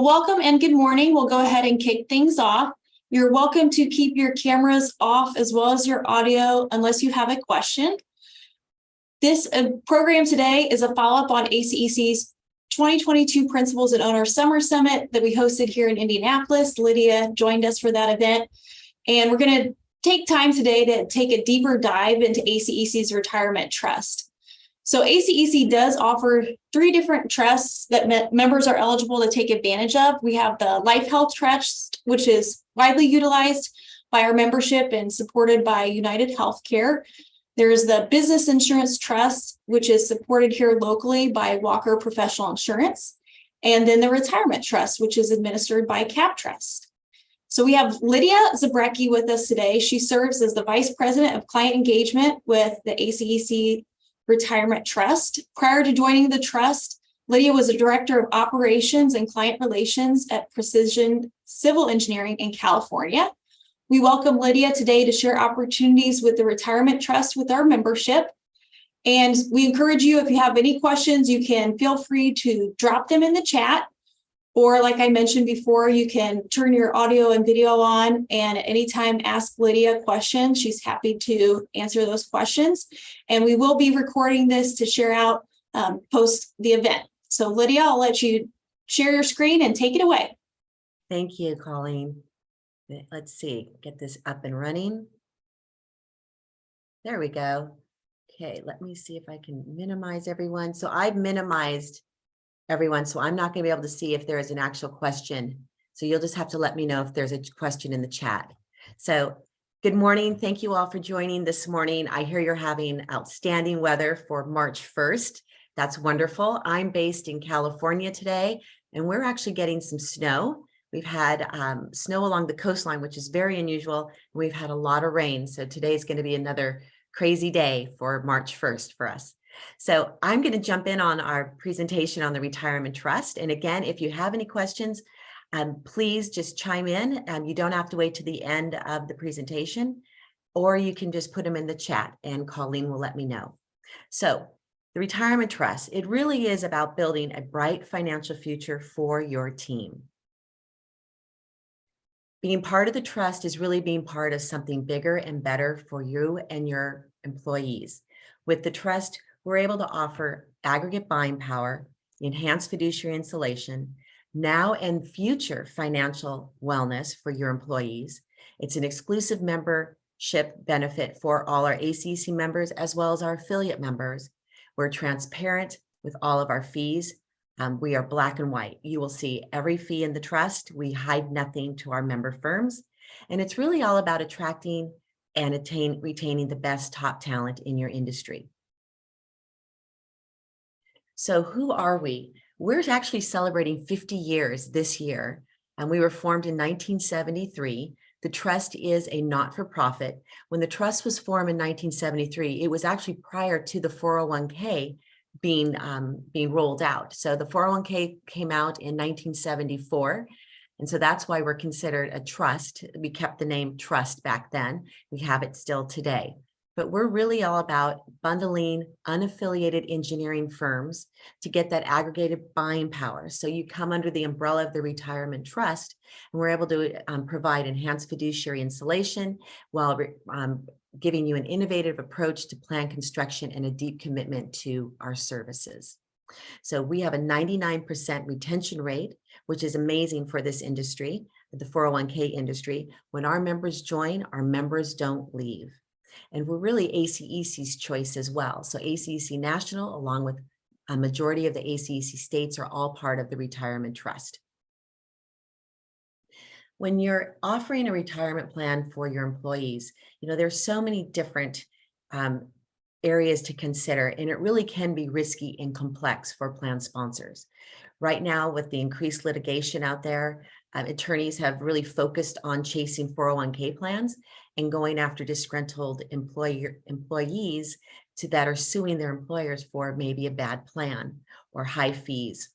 Well, welcome and good morning. We'll go ahead and kick things off. You're welcome to keep your cameras off as well as your audio unless you have a question. This program today is a follow-up on ACEC's 2022 Principals and Owners Summer Summit that we hosted here in Indianapolis. Lydia joined us for that event. And we're going to take time today to take a deeper dive into ACEC's Retirement Trust. So ACEC does offer 3 different trusts that members are eligible to take advantage of. We have the Life Health Trust, which is widely utilized by our membership and supported by United Healthcare. There's the Business Insurance Trust, which is supported here locally by Walker Professional Insurance. And then the Retirement Trust, which is administered by CapTrust. So we have Lydia Zabrecki with us today. She serves as the Vice President of Client Engagement with the ACEC Retirement Trust. Prior to joining the trust, Lydia was a Director of Operations and Client Relations at Precision Civil Engineering in California. We welcome Lydia today to share opportunities with the Retirement Trust with our membership. And we encourage you, if you have any questions, you can feel free to drop them in the chat. Or like I mentioned before, you can turn your audio and video on and at any time ask Lydia a question. She's happy to answer those questions. And we will be recording this to share out post the event. So Lydia, I'll let you share your screen and take it away. Thank you, Colleen. Let's see, get this up and running. There we go. Okay, let me see if I can minimize everyone. So I've minimized everyone, so I'm not going to be able to see if there is an actual question. So you'll just have to let me know if there's a question in the chat. So good morning. Thank you all for joining this morning. I hear you're having outstanding weather for March 1st. That's wonderful. I'm based in California today, and we're actually getting some snow. We've had snow along the coastline, which is very unusual. We've had a lot of rain. So today is going to be another crazy day for March 1st for us. So I'm going to jump in on our presentation on the Retirement Trust. And again, if you have any questions, please just chime in. You don't have to wait to the end of the presentation, or you can just put them in the chat and Colleen will let me know. So the Retirement Trust, it really is about building a bright financial future for your team. Being part of the trust is really being part of something bigger and better for you and your employees. With the trust, we're able to offer aggregate buying power, enhanced fiduciary insulation, now and future financial wellness for your employees. It's an exclusive membership benefit for all our ACEC members as well as our affiliate members. We're transparent with all of our fees. We are black and white. You will see every fee in the trust. We hide nothing to our member firms. And it's really all about attracting and retaining the best top talent in your industry. So who are we? We're actually celebrating 50 years this year, and we were formed in 1973. The trust is a not-for-profit. When the trust was formed in 1973, it was actually prior to the 401k being rolled out. So the 401k came out in 1974. And so that's why we're considered a trust. We kept the name trust back then. We have it still today. But we're really all about bundling unaffiliated engineering firms to get that aggregated buying power. So you come under the umbrella of the Retirement Trust, and we're able to provide enhanced fiduciary insulation while giving you an innovative approach to plan construction and a deep commitment to our services. So we have a 99% retention rate, which is amazing for this industry, the 401k industry. When our members join, our members don't leave. And we're really ACEC's choice as well. So ACEC National, along with a majority of the ACEC states, are all part of the Retirement Trust. When you're offering a retirement plan for your employees, there's so many different areas to consider, and it really can be risky and complex for plan sponsors. Right now, with the increased litigation out there, attorneys have really focused on chasing 401k plans and going after disgruntled employees that are suing their employers for maybe a bad plan or high fees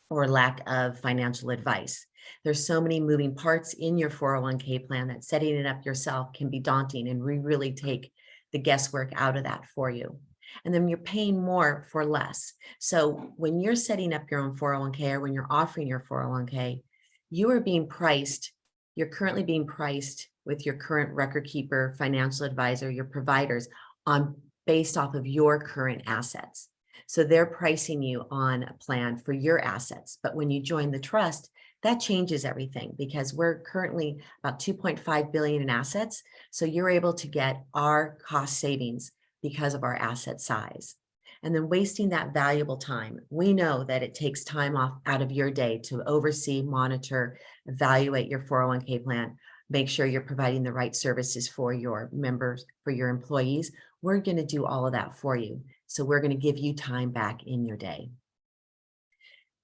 or lack of financial advice. There's so many moving parts in your 401k plan that setting it up yourself can be daunting, and we really take the guesswork out of that for you. And then you're paying more for less. So when you're setting up your own 401k, or when you're offering your 401k, you are being priced, you're currently being priced with your current record keeper, financial advisor, your providers on based off of your current assets. So they're pricing you on a plan for your assets. But when you join the trust, that changes everything, because we're currently about 2.5 billion in assets. So you're able to get our cost savings because of our asset size. And then wasting that valuable time. We know that it takes time off out of your day to oversee, monitor, evaluate your 401k plan, make sure you're providing the right services for your members, for your employees. We're going to do all of that for you. So we're going to give you time back in your day.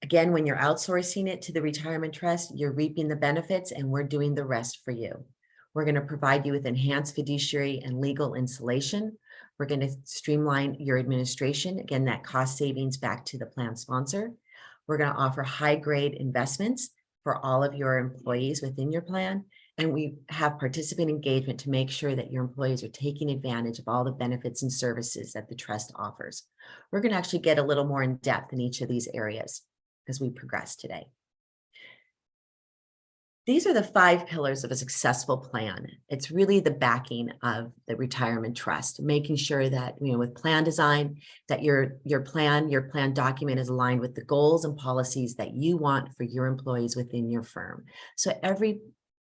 Again, when you're outsourcing it to the retirement trust, you're reaping the benefits and we're doing the rest for you. We're going to provide you with enhanced fiduciary and legal insulation. We're going to streamline your administration. Again, that cost savings back to the plan sponsor. We're going to offer high-grade investments for all of your employees within your plan. And we have participant engagement to make sure that your employees are taking advantage of all the benefits and services that the trust offers. We're going to actually get a little more in depth in each of these areas as we progress today. These are the 5 pillars of a successful plan. It's really the backing of the retirement trust, making sure that, with plan design, that your plan document is aligned with the goals and policies that you want for your employees within your firm. So every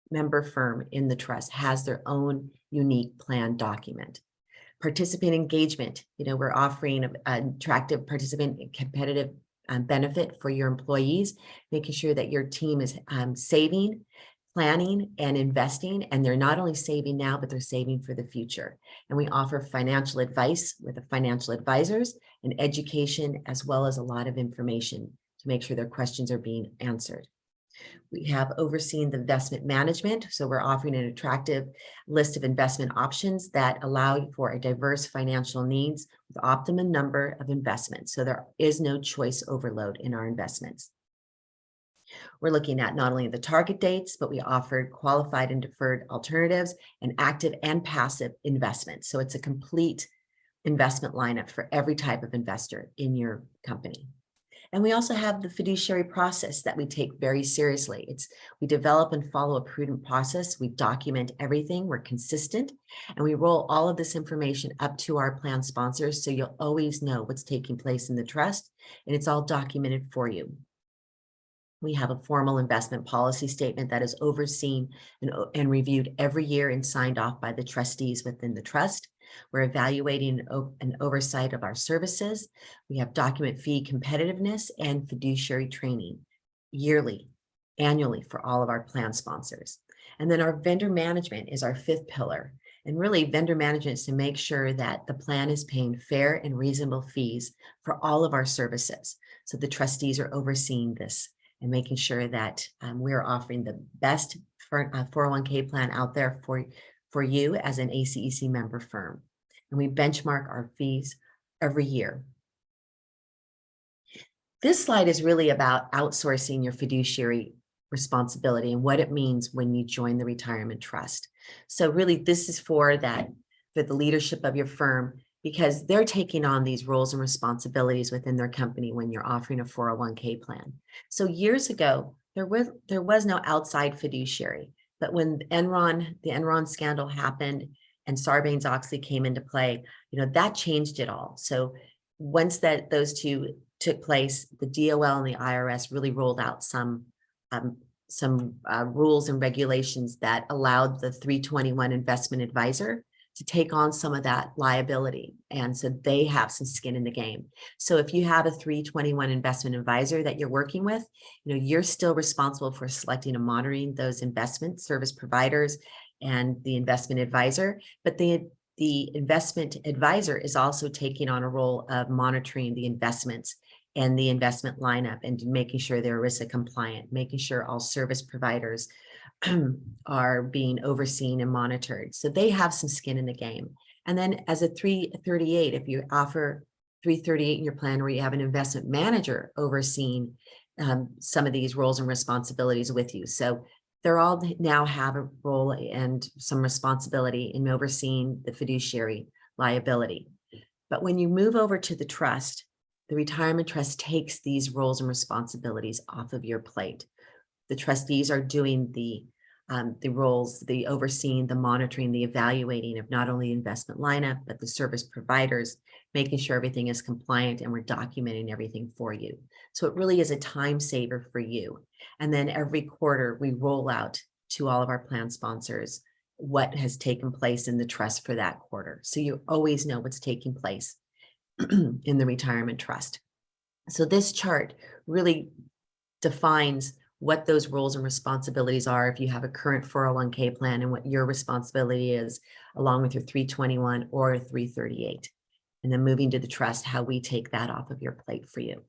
member firm in the trust has their own unique plan document. Participant engagement, we're offering an attractive participant competitive benefit for your employees, making sure that your team is saving, planning, and investing. And they're not only saving now, but they're saving for the future. And we offer financial advice with the financial advisors and education, as well as a lot of information to make sure their questions are being answered. We have overseen the investment management. So we're offering an attractive list of investment options that allow for a diverse financial needs with optimum number of investments. So there is no choice overload in our investments. We're looking at not only the target dates, but we offer qualified and deferred alternatives and active and passive investments. So it's a complete investment lineup for every type of investor in your company. And we also have the fiduciary process that we take very seriously. We develop and follow a prudent process. We document everything. We're consistent, and we roll all of this information up to our plan sponsors. So you'll always know what's taking place in the trust, and it's all documented for you. We have a formal investment policy statement that is overseen and reviewed every year and signed off by the trustees within the trust. We're evaluating an oversight of our services. We have document fee competitiveness and fiduciary training yearly, annually for all of our plan sponsors. And then our vendor management is our 5th pillar. And really, vendor management is to make sure that the plan is paying fair and reasonable fees for all of our services. So the trustees are overseeing this and making sure that we're offering the best 401k plan out there for you as an ACEC member firm. And we benchmark our fees every year. This slide is really about outsourcing your fiduciary responsibility and what it means when you join the retirement trust. So really, this is for the leadership of your firm, because they're taking on these roles and responsibilities within their company when you're offering a 401k plan. So years ago, there was no outside fiduciary. But when the Enron scandal happened and Sarbanes-Oxley came into play, that changed it all. So once those two took place, the DOL and the IRS really rolled out some rules and regulations that allowed the 321 investment advisor to take on some of that liability. And so they have some skin in the game. So if you have a 321 investment advisor that you're working with, you're still responsible for selecting and monitoring those investment service providers and the investment advisor. But the investment advisor is also taking on a role of monitoring the investments and the investment lineup and making sure they're ERISA compliant, making sure all service providers are being overseen and monitored. So they have some skin in the game. And then as a 338, if you offer 338 in your plan where you have an investment manager overseeing some of these roles and responsibilities with you. So they're all now have a role and some responsibility in overseeing the fiduciary liability. But when you move over to the trust, the retirement trust takes these roles and responsibilities off of your plate. The trustees are doing the roles, the overseeing, the monitoring, the evaluating of not only investment lineup, but the service providers, making sure everything is compliant, and we're documenting everything for you. So it really is a time saver for you. And then every quarter we roll out to all of our plan sponsors what has taken place in the trust for that quarter. So you always know what's taking place in the retirement trust. So this chart really defines what those roles and responsibilities are if you have a current 401k plan, and what your responsibility is along with your 321 or 338. And then moving to the trust, how we take that off of your plate for you.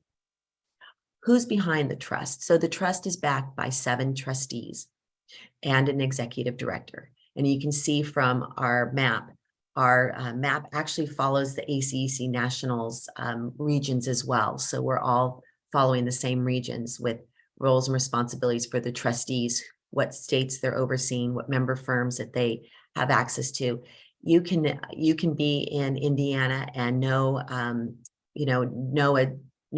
Who's behind the trust? So the trust is backed by 7 trustees and an executive director. And you can see from our map actually follows the ACEC Nationals regions as well. So we're all following the same regions with roles and responsibilities for the trustees, what states they're overseeing, what member firms that they have access to. You can be in Indiana and know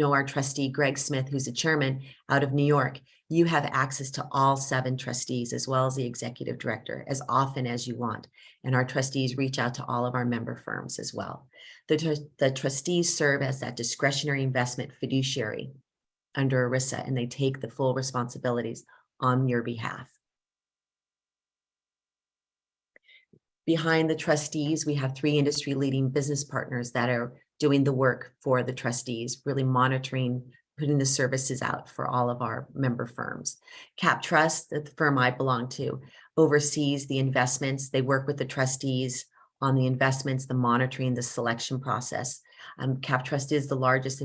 our trustee, Greg Smith, who's the chairman out of New York. You have access to all 7 trustees as well as the executive director as often as you want. And our trustees reach out to all of our member firms as well. The trustees serve as that discretionary investment fiduciary under ERISA, and they take the full responsibilities on your behalf. Behind the trustees, we have 3 industry-leading business partners that are doing the work for the trustees, really monitoring, putting the services out for all of our member firms. Cap Trust, the firm I belong to, oversees the investments. They work with the trustees on the investments, the monitoring, the selection process. Cap Trust is the largest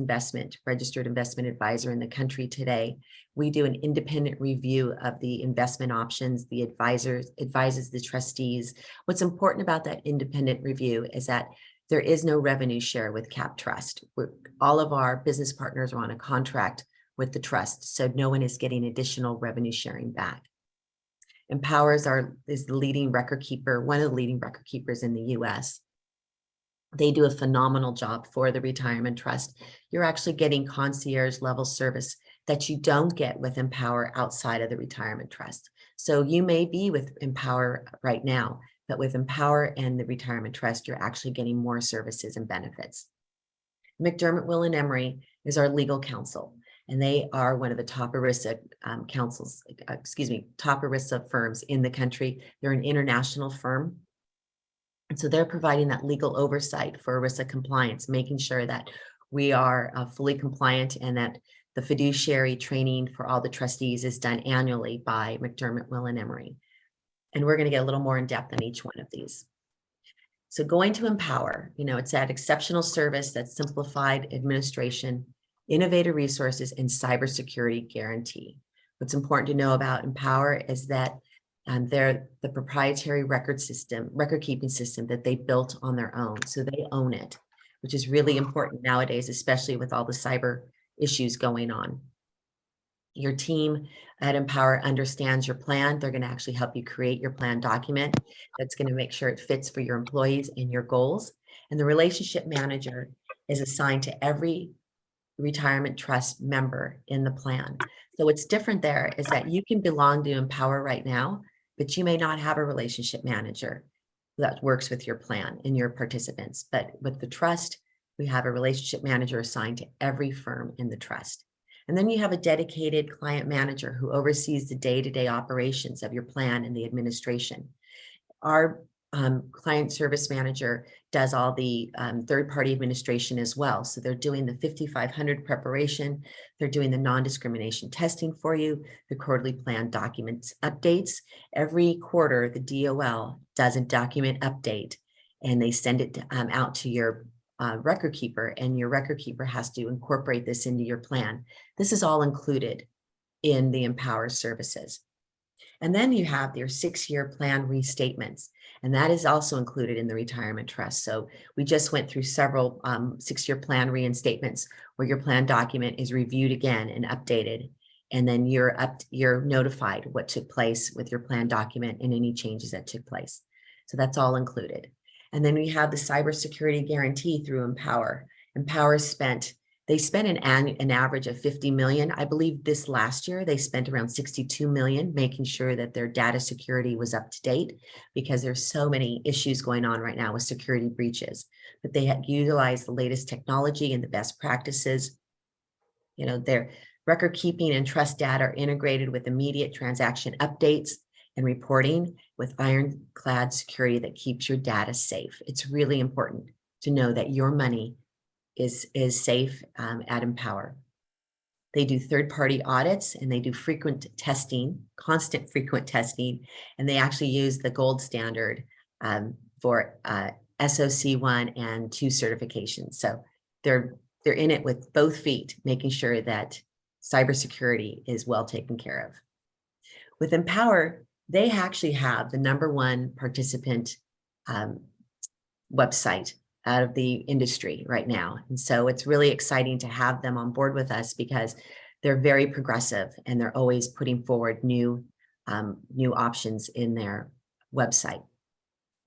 registered investment advisor in the country today. We do an independent review of the investment options. The advises the trustees. What's important about that independent review is that there is no revenue share with Cap Trust. All of our business partners are on a contract with the trust, so no one is getting additional revenue sharing back. Empower is the leading record keeper, one of the leading record keepers in the US. They do a phenomenal job for the retirement trust. You're actually getting concierge level service that you don't get with Empower outside of the retirement trust. So you may be with Empower right now, but with Empower and the retirement trust, you're actually getting more services and benefits. McDermott, Will & Emery is our legal counsel, and they are one of the top ERISA top ERISA firms in the country. They're an international firm. And so they're providing that legal oversight for ERISA compliance, making sure that we are fully compliant and that the fiduciary training for all the trustees is done annually by McDermott, Will & Emery. And we're going to get a little more in depth on each one of these. So going to Empower, it's that exceptional service, that simplified administration, innovative resources, and cybersecurity guarantee. What's important to know about Empower is that they're the proprietary record keeping system that they built on their own. So they own it, which is really important nowadays, especially with all the cyber issues going on. Your team at Empower understands your plan. They're going to actually help you create your plan document that's going to make sure it fits for your employees and your goals. And the relationship manager is assigned to every retirement trust member in the plan. So what's different there is that you can belong to Empower right now, but you may not have a relationship manager that works with your plan and your participants. But with the trust, we have a relationship manager assigned to every firm in the trust. And then you have a dedicated client manager who oversees the day-to-day operations of your plan and the administration. Our client service manager does all the third-party administration as well. So they're doing the 5500 preparation. They're doing the non-discrimination testing for you, the quarterly plan documents updates. Every quarter, the DOL does a document update, and they send it out to your record keeper, and your record keeper has to incorporate this into your plan. This is all included in the Empower services. And then you have your 6-year plan restatements, and that is also included in the retirement trust. So we just went through several 6-year plan reinstatements where your plan document is reviewed again and updated, and then you're notified what took place with your plan document and any changes that took place. So that's all included. And then we have the cybersecurity guarantee through Empower. Empower spent an average of 50 million. I believe this last year, they spent around 62 million, making sure that their data security was up to date, because there's so many issues going on right now with security breaches. But they had utilized the latest technology and the best practices. Their record keeping and trust data are integrated with immediate transaction updates and reporting with ironclad security that keeps your data safe. It's really important to know that your money is safe at Empower. They do third-party audits, and they do constant frequent testing, and they actually use the gold standard for SOC 1 and 2 certifications. So they're in it with both feet, making sure that cybersecurity is well taken care of. With Empower, they actually have the #1 participant website out of the industry right now. And so it's really exciting to have them on board with us, because they're very progressive and they're always putting forward new options in their website.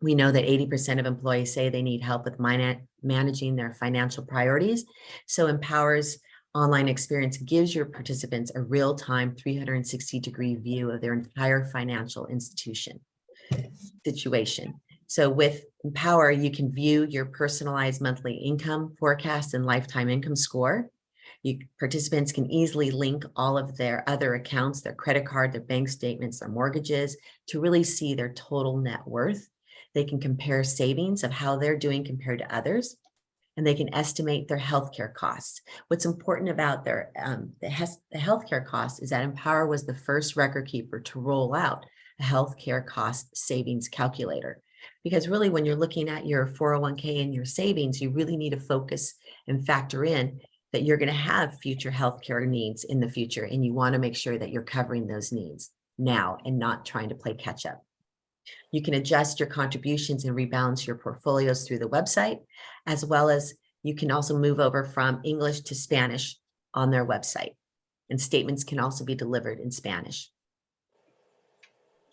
We know that 80% of employees say they need help with managing their financial priorities. So Empower's online experience gives your participants a real-time 360-degree view of their entire financial situation. So with Empower, you can view your personalized monthly income forecast and lifetime income score. Participants can easily link all of their other accounts, their credit card, their bank statements, their mortgages, to really see their total net worth. They can compare savings of how they're doing compared to others, and they can estimate their healthcare costs. What's important about the healthcare costs is that Empower was the first record keeper to roll out a healthcare cost savings calculator. Because really, when you're looking at your 401k and your savings, you really need to focus and factor in that you're going to have future healthcare needs in the future, and you want to make sure that you're covering those needs now and not trying to play catch up. You can adjust your contributions and rebalance your portfolios through the website, as well as you can also move over from English to Spanish on their website, and statements can also be delivered in Spanish.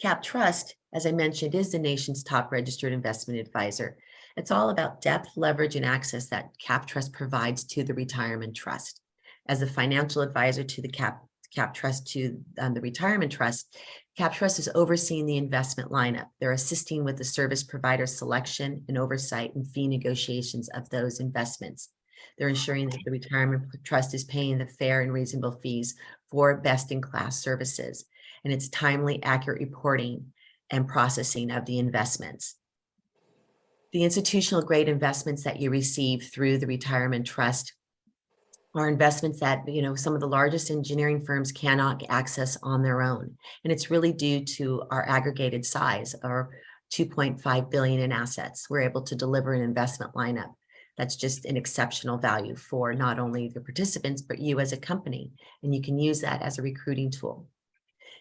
CapTrust, as I mentioned, is the nation's top registered investment advisor. It's all about depth, leverage, and access that CapTrust provides to the retirement trust. As a financial advisor to the CapTrust to the retirement trust, CapTrust is overseeing the investment lineup. They're assisting with the service provider selection and oversight and fee negotiations of those investments. They're ensuring that the retirement trust is paying the fair and reasonable fees for best-in-class services, and it's timely, accurate reporting and processing of the investments. The institutional grade investments that you receive through the retirement trust are investments that, some of the largest engineering firms cannot access on their own. And it's really due to our aggregated size, our 2.5 billion in assets. We're able to deliver an investment lineup that's just an exceptional value for not only the participants, but you as a company. And you can use that as a recruiting tool.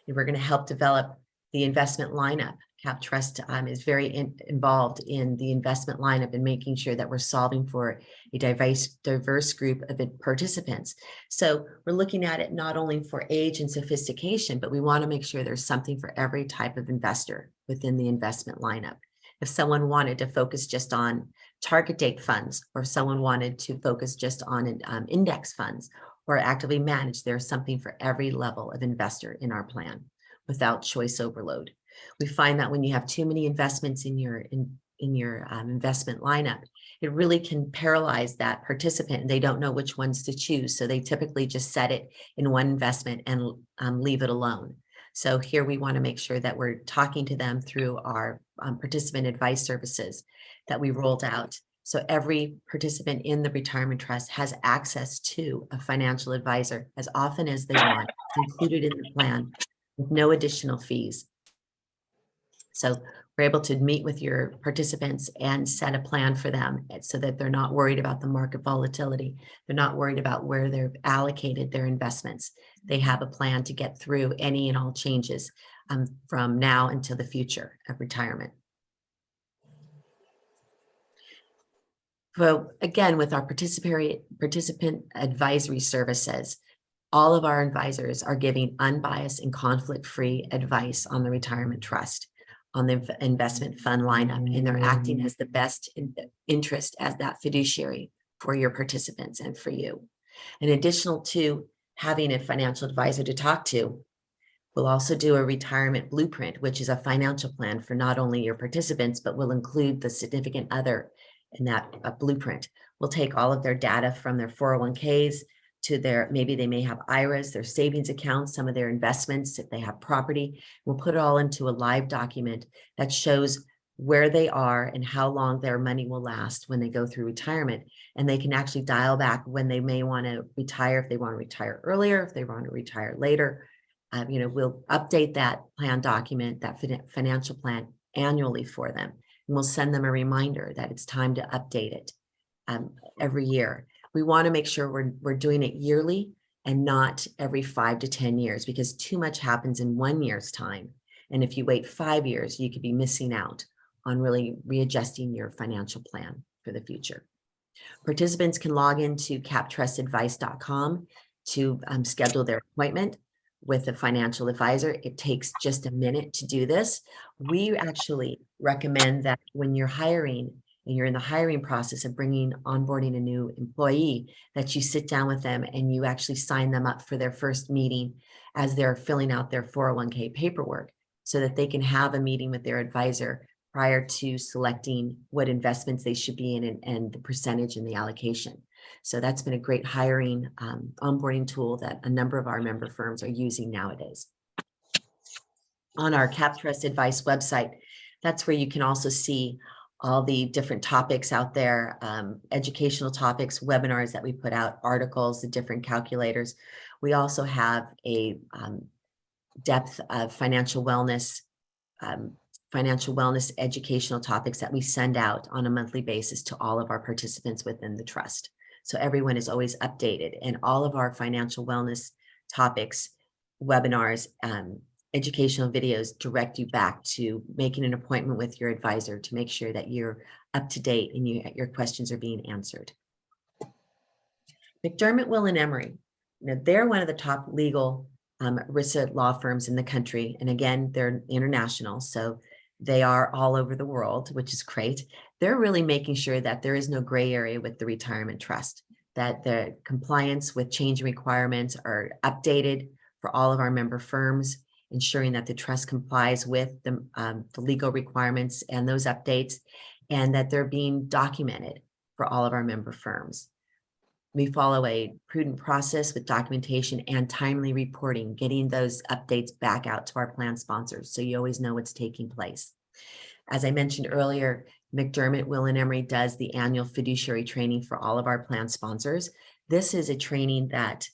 And we're going to help develop the investment lineup. CapTrust is very involved in the investment lineup and making sure that we're solving for a diverse group of participants. So we're looking at it not only for age and sophistication, but we want to make sure there's something for every type of investor within the investment lineup. If someone wanted to focus just on target date funds, or someone wanted to focus just on index funds or actively managed, there's something for every level of investor in our plan without choice overload. We find that when you have too many investments in your investment lineup, it really can paralyze that participant, and they don't know which ones to choose. So they typically just set it in one investment and leave it alone. So here we want to make sure that we're talking to them through our participant advice services that we rolled out. So every participant in the retirement trust has access to a financial advisor as often as they want. It's included in the plan with no additional fees. So we're able to meet with your participants and set a plan for them so that they're not worried about the market volatility. They're not worried about where they've allocated their investments. They have a plan to get through any and all changes from now until the future of retirement. So again, with our participant advisory services, all of our advisors are giving unbiased and conflict-free advice on the retirement trust. on the investment fund lineup, and they're acting as the best interest as that fiduciary for your participants and for you. In addition to having a financial advisor to talk to, we'll also do a retirement blueprint, which is a financial plan for not only your participants, but will include the significant other in that blueprint. We'll take all of their data from their 401ks to maybe they may have IRAs, their savings accounts, some of their investments, if they have property. We'll put it all into a live document that shows where they are and how long their money will last when they go through retirement. And they can actually dial back when they may want to retire, if they want to retire earlier, if they want to retire later. We'll update that plan document, that financial plan annually for them. And we'll send them a reminder that it's time to update it every year. We want to make sure we're doing it yearly and not every 5 to 10 years, because too much happens in 1 year's time. And if you wait 5 years, you could be missing out on really readjusting your financial plan for the future. Participants can log into captrustadvice.com to schedule their appointment with a financial advisor. It takes just a minute to do this. We actually recommend that when you're hiring and you're in the hiring process of onboarding a new employee, that you sit down with them and you actually sign them up for their first meeting as they're filling out their 401k paperwork, so that they can have a meeting with their advisor prior to selecting what investments they should be in and the percentage and the allocation. So that's been a great hiring onboarding tool that a number of our member firms are using nowadays. On our CapTrust Advice website, that's where you can also see all the different topics out there, educational topics, webinars that we put out, articles, the different calculators. We also have a depth of financial wellness educational topics that we send out on a monthly basis to all of our participants within the trust. So everyone is always updated, and all of our financial wellness topics, webinars, educational videos direct you back to making an appointment with your advisor to make sure that you're up to date and your questions are being answered. McDermott, Will & Emery, they're one of the top legal ERISA law firms in the country. And again, they're international, so they are all over the world, which is great. They're really making sure that there is no gray area with the retirement trust, that the compliance with change requirements are updated for all of our member firms, ensuring that the trust complies with the legal requirements and those updates, and that they're being documented for all of our member firms. We follow a prudent process with documentation and timely reporting, getting those updates back out to our plan sponsors, so you always know what's taking place. As I mentioned earlier, McDermott, Will & Emery does the annual fiduciary training for all of our plan sponsors. This is a training that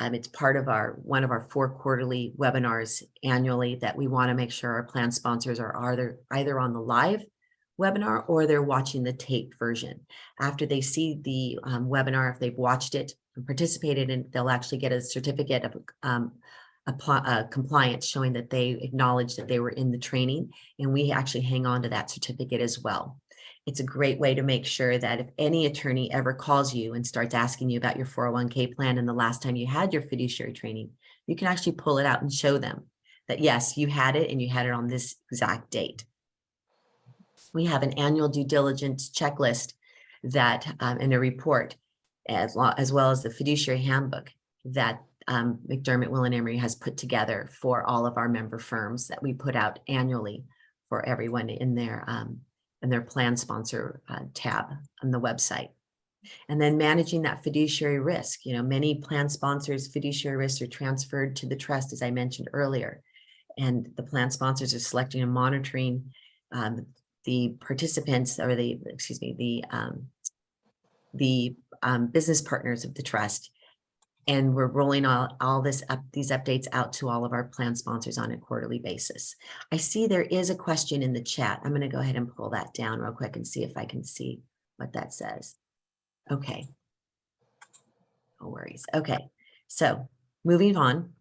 it's part of one of our 4 quarterly webinars annually that we want to make sure our plan sponsors are either on the live webinar or they're watching the taped version. After they see the webinar, if they've watched it and participated in, they'll actually get a certificate of compliance showing that they acknowledge that they were in the training, and we actually hang on to that certificate as well. It's a great way to make sure that if any attorney ever calls you and starts asking you about your 401k plan and the last time you had your fiduciary training, you can actually pull it out and show them that, yes, you had it and you had it on this exact date. We have an annual due diligence checklist that in a report, as well as the fiduciary handbook that McDermott, Will & Emery has put together for all of our member firms that we put out annually for everyone in their plan sponsor tab on the website. And then managing that fiduciary risk. Many plan sponsors' fiduciary risks are transferred to the trust, as I mentioned earlier, and the plan sponsors are selecting and monitoring the participants, or the business partners of the trust. And we're rolling all these updates out to all of our plan sponsors on a quarterly basis. I see there is a question in the chat. I'm going to go ahead and pull that down real quick and see if I can see what that says. Okay. No worries. Okay. So moving on.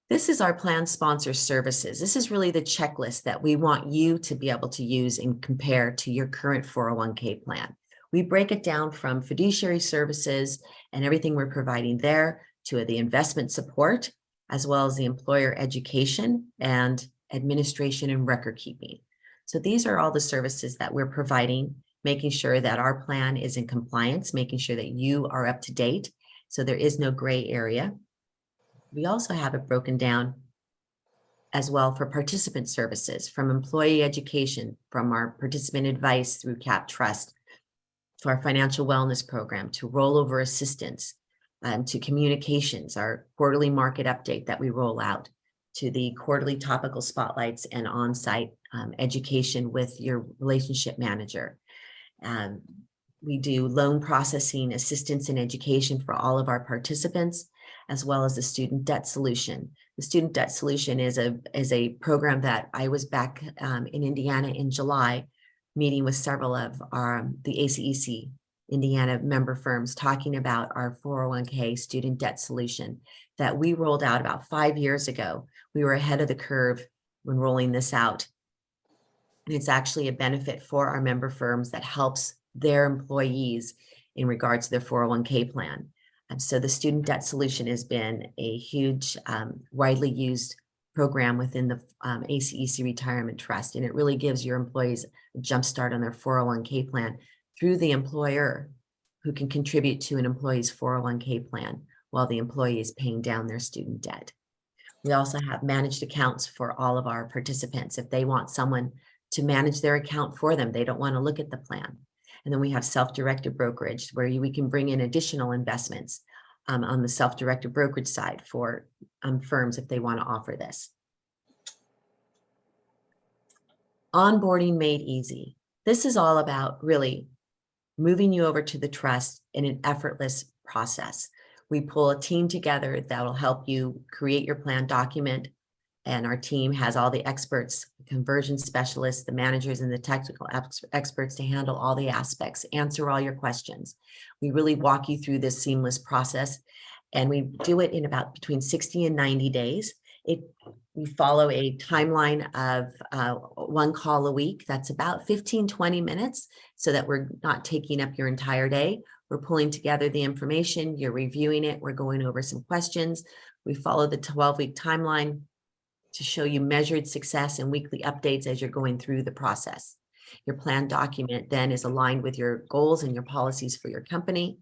This is our plan sponsor services. This is really the checklist that we want you to be able to use and compare to your current 401k plan. We break it down from fiduciary services and everything we're providing there to the investment support, as well as the employer education and administration and record keeping. So these are all the services that we're providing, making sure that our plan is in compliance, making sure that you are up to date, so there is no gray area. We also have it broken down as well for participant services, from employee education, from our participant advice through CAP Trust, to our financial wellness program, to rollover assistance, to communications, our quarterly market update that we roll out, to the quarterly topical spotlights and on-site education with your relationship manager. We do loan processing assistance and education for all of our participants, as well as the student debt solution. The student debt solution is a program that I was back in Indiana in July, meeting with several of the ACEC Indiana member firms, talking about our 401k student debt solution that we rolled out about 5 years ago. We were ahead of the curve when rolling this out. And it's actually a benefit for our member firms that helps their employees in regards to their 401k plan. And so the student debt solution has been a huge, widely used program within the ACEC Retirement Trust. And it really gives your employees a jumpstart on their 401k plan through the employer, who can contribute to an employee's 401k plan while the employee is paying down their student debt. We also have managed accounts for all of our participants. If they want someone to manage their account for them, they don't want to look at the plan. And then we have self-directed brokerage, where we can bring in additional investments on the self-directed brokerage side for firms if they want to offer this. Onboarding made easy. This is all about really moving you over to the trust in an effortless process. We pull a team together that will help you create your plan document. And our team has all the experts, the conversion specialists, the managers, and the technical experts to handle all the aspects, answer all your questions. We really walk you through this seamless process, and we do it in about between 60 and 90 days. We follow a timeline of one call a week. That's about 15, 20 minutes, so that we're not taking up your entire day. We're pulling together the information, you're reviewing it, we're going over some questions. We follow the 12-week timeline to show you measured success and weekly updates as you're going through the process. Your plan document then is aligned with your goals and your policies for your company.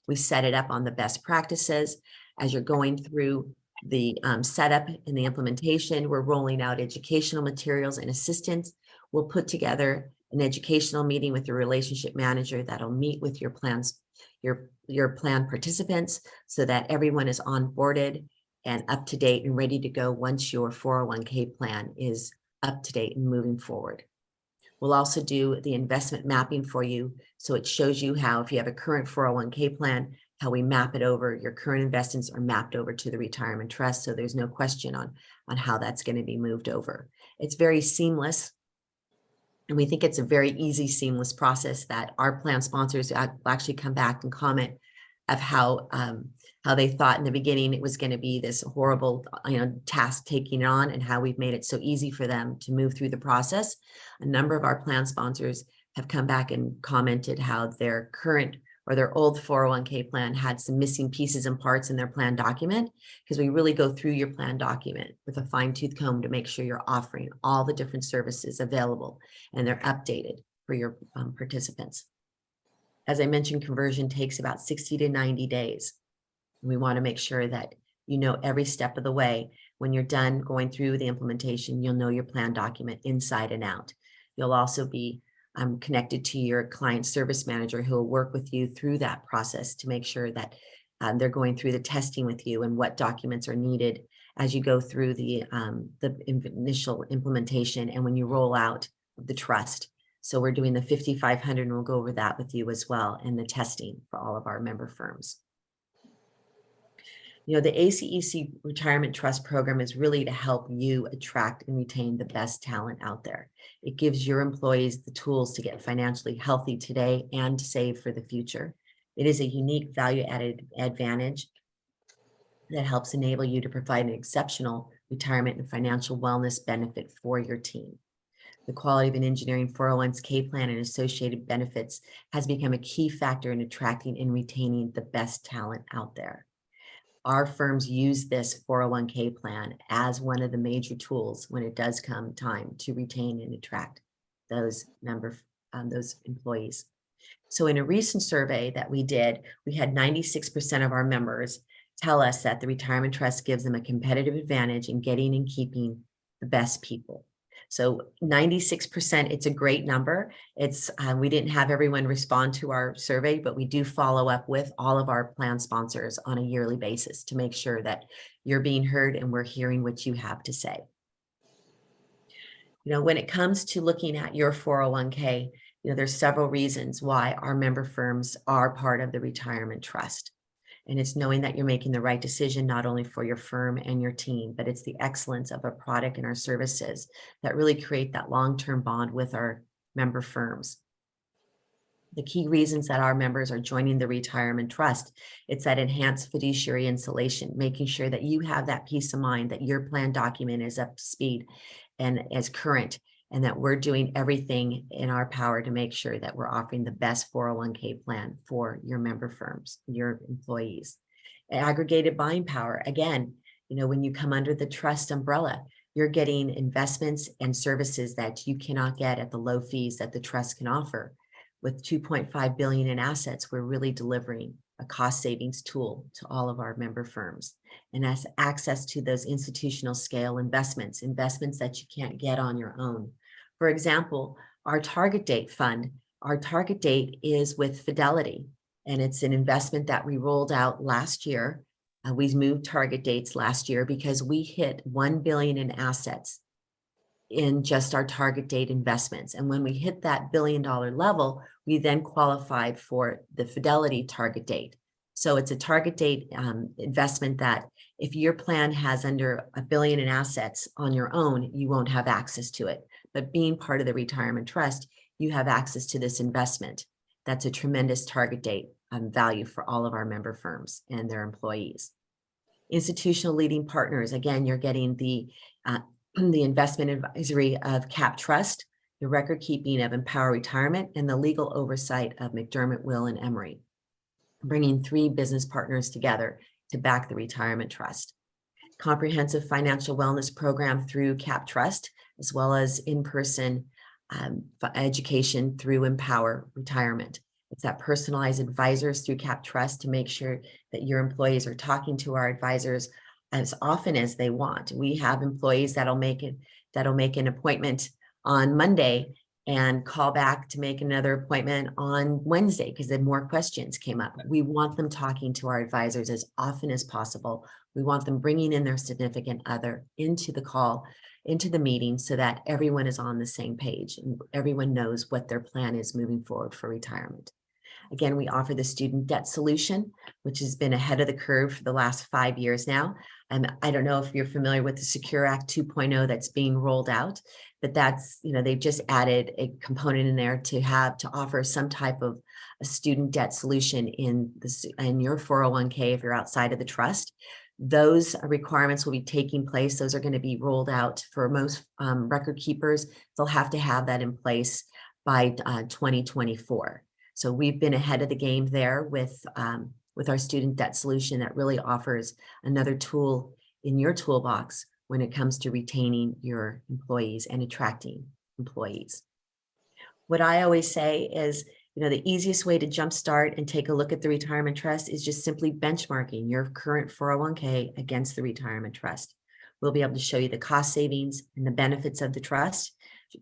We set it up on the best practices. As you're going through the setup and the implementation, we're rolling out educational materials and assistance. We'll put together an educational meeting with your relationship manager that'll meet with your plans, your plan participants, so that everyone is onboarded and up to date and ready to go once your 401k plan is up to date and moving forward. We'll also do the investment mapping for you. So it shows you how, if you have a current 401k plan, how we map it over. Your current investments are mapped over to the retirement trust. So there's no question on how that's going to be moved over. It's very seamless. And we think it's a very easy, seamless process that our plan sponsors will actually come back and comment of how they thought in the beginning it was going to be this horrible, task taking on, and how we've made it so easy for them to move through the process. A number of our plan sponsors have come back and commented how their current or their old 401k plan had some missing pieces and parts in their plan document, because we really go through your plan document with a fine-tooth comb to make sure you're offering all the different services available and they're updated for your participants. As I mentioned, conversion takes about 60 to 90 days. We want to make sure that you know every step of the way. When you're done going through the implementation, you'll know your plan document inside and out. You'll also be connected to your client service manager, who will work with you through that process to make sure that they're going through the testing with you and what documents are needed as you go through the initial implementation and when you roll out the trust. So we're doing the 5,500, and we'll go over that with you as well, and the testing for all of our member firms. The ACEC Retirement Trust program is really to help you attract and retain the best talent out there. It gives your employees the tools to get financially healthy today and to save for the future. It is a unique value-added advantage that helps enable you to provide an exceptional retirement and financial wellness benefit for your team. The quality of an engineering 401k plan and associated benefits has become a key factor in attracting and retaining the best talent out there. our firms use this 401k plan as one of the major tools when it does come time to retain and attract those those employees. So in a recent survey that we did, we had 96% of our members tell us that the retirement trust gives them a competitive advantage in getting and keeping the best people. So 96%, it's a great number. It's we didn't have everyone respond to our survey, but we do follow up with all of our plan sponsors on a yearly basis to make sure that you're being heard and we're hearing what you have to say. When it comes to looking at your 401k, there's several reasons why our member firms are part of the retirement trust. And it's knowing that you're making the right decision, not only for your firm and your team, but it's the excellence of a product and our services that really create that long-term bond with our member firms. The key reasons that our members are joining the retirement trust, it's that enhanced fiduciary insulation, making sure that you have that peace of mind that your plan document is up to speed and as current, and that we're doing everything in our power to make sure that we're offering the best 401k plan for your member firms, your employees. Aggregated buying power, again, when you come under the trust umbrella, you're getting investments and services that you cannot get at the low fees that the trust can offer. With 2.5 billion in assets, we're really delivering a cost savings tool to all of our member firms, and has access to those institutional scale investments that you can't get on your own. For example, our target date fund, our target date is with Fidelity, and it's an investment that we rolled out last year. We moved target dates last year because we hit 1 billion in assets in just our target date investments. And when we hit that $1 billion level, we then qualified for the Fidelity target date. So it's a target date investment that if your plan has under $1 billion in assets on your own, you won't have access to it. But being part of the retirement trust, you have access to this investment. That's a tremendous target date value for all of our member firms and their employees. Institutional leading partners, again, you're getting the investment advisory of Cap Trust, the record keeping of Empower Retirement, and the legal oversight of McDermott, Will, and Emery, bringing 3 business partners together to back the retirement trust. Comprehensive financial wellness program through Cap Trust, as well as in-person education through Empower Retirement. It's that personalized advisors through Cap Trust to make sure that your employees are talking to our advisors as often as they want. We have employees that'll make an appointment on Monday and call back to make another appointment on Wednesday because then more questions came up. We want them talking to our advisors as often as possible. We want them bringing in their significant other into the call, into the meeting, so that everyone is on the same page and everyone knows what their plan is moving forward for retirement. Again, we offer the student debt solution, which has been ahead of the curve for the last 5 years now. And I don't know if you're familiar with the Secure Act 2.0 that's being rolled out, but that's, they've just added a component in there to offer some type of a student debt solution in your 401k if you're outside of the trust. Those requirements will be taking place. Those are going to be rolled out for most record keepers. They'll have to have that in place by 2024. So we've been ahead of the game there with our student debt solution that really offers another tool in your toolbox when it comes to retaining your employees and attracting employees. What I always say is, the easiest way to jumpstart and take a look at the retirement trust is just simply benchmarking your current 401k against the retirement trust. We'll be able to show you the cost savings and the benefits of the trust,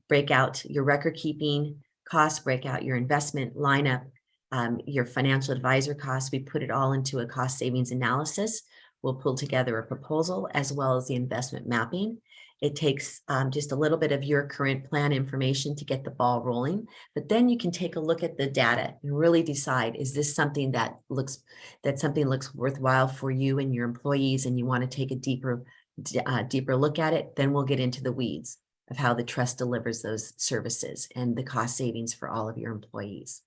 break out your record keeping costs, break out your investment lineup, your financial advisor costs. We put it all into a cost savings analysis. We'll pull together a proposal as well as the investment mapping. It takes just a little bit of your current plan information to get the ball rolling, but then you can take a look at the data and really decide, is this something that looks worthwhile for you and your employees, and you want to take a deeper look at it. Then we'll get into the weeds of how the trust delivers those services and the cost savings for all of your employees.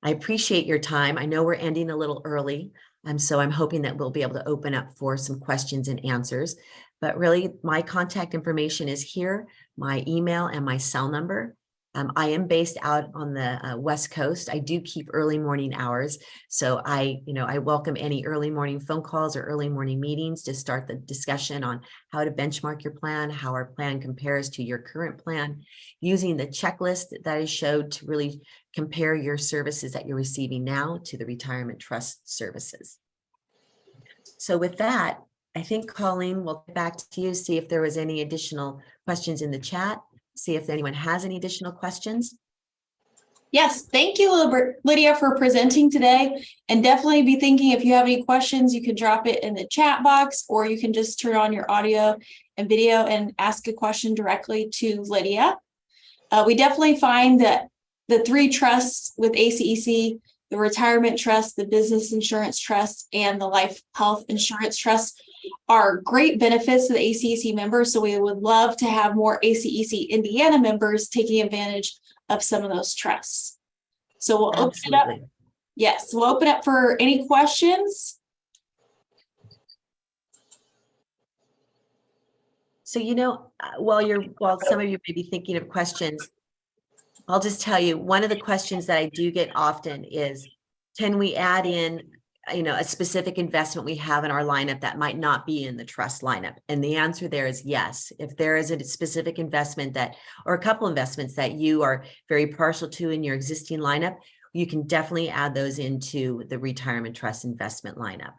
I appreciate your time. I know we're ending a little early, so I'm hoping that we'll be able to open up for some questions and answers. But really, my contact information is here, my email and my cell number. I am based out on the West Coast. I do keep early morning hours. So I welcome any early morning phone calls or early morning meetings to start the discussion on how to benchmark your plan, how our plan compares to your current plan, using the checklist that I showed to really compare your services that you're receiving now to the retirement trust services. So with that, I think Colleen, we'll get back to you, see if there was any additional questions in the chat, see if anyone has any additional questions. Yes, thank you, Lydia, for presenting today. And definitely be thinking if you have any questions, you can drop it in the chat box, or you can just turn on your audio and video and ask a question directly to Lydia. We definitely find that the three trusts with ACEC, the Retirement Trust, the Business Insurance Trust, and the Life Health Insurance Trust are great benefits to the ACEC members. So we would love to have more ACEC Indiana members taking advantage of some of those trusts. So we'll open it up. Yes, we'll open up for any questions. So, while some of you may be thinking of questions, I'll just tell you, one of the questions that I do get often is, can we add in, a specific investment we have in our lineup that might not be in the trust lineup? And the answer there is yes. If there is a specific investment or a couple investments that you are very partial to in your existing lineup, you can definitely add those into the retirement trust investment lineup.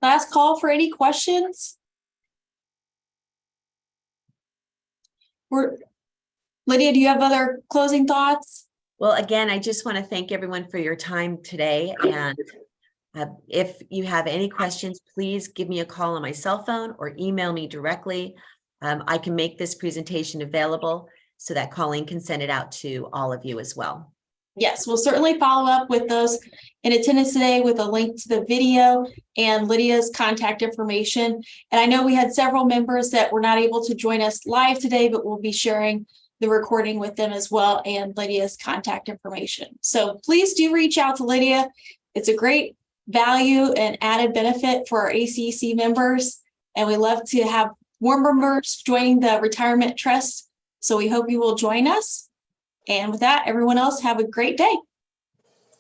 Last call for any questions. Lydia, do you have other closing thoughts? Well, again, I just want to thank everyone for your time today. And if you have any questions, please give me a call on my cell phone or email me directly. I can make this presentation available so that Colleen can send it out to all of you as well. Yes, we'll certainly follow up with those in attendance today with a link to the video and Lydia's contact information. And I know we had several members that were not able to join us live today, but we'll be sharing the recording with them as well and Lydia's contact information. So please do reach out to Lydia. It's a great value and added benefit for our ACEC members. And we love to have more members joining the retirement trust. So we hope you will join us. And with that, everyone else have a great day.